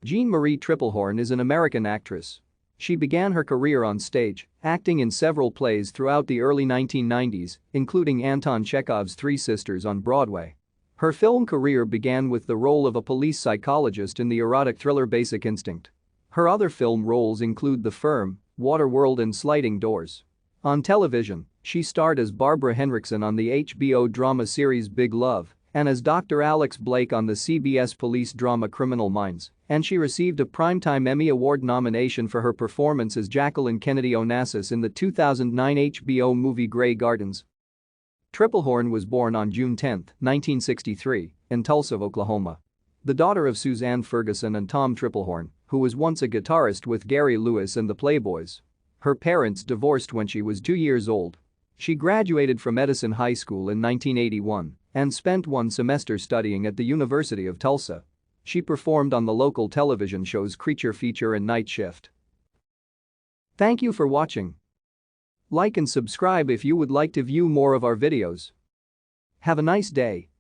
Jeanne Marie Tripplehorn is an American actress. She began her career on stage, acting in several plays throughout the early 1990s, including Anton Chekhov's Three Sisters on Broadway. Her film career began with the role of a police psychologist in the erotic thriller Basic Instinct. Her other film roles include The Firm, Waterworld and Sliding Doors. On television, she starred as Barbara Henrickson on the HBO drama series Big Love and as Dr. Alex Blake on the CBS police drama Criminal Minds, and she received a Primetime Emmy Award nomination for her performance as Jacqueline Kennedy Onassis in the 2009 HBO movie Grey Gardens. Tripplehorn was born on June 10, 1963, in Tulsa, Oklahoma. The daughter of Suzanne Ferguson and Tom Tripplehorn, who was once a guitarist with Gary Lewis and the Playboys. Her parents divorced when she was 2 years old. She graduated from Edison High School in 1981 and spent one semester studying at the University of Tulsa. She performed on the local television shows Creature Feature and Night Shift. Thank you for watching. Like and subscribe if you would like to view more of our videos. Have a nice day.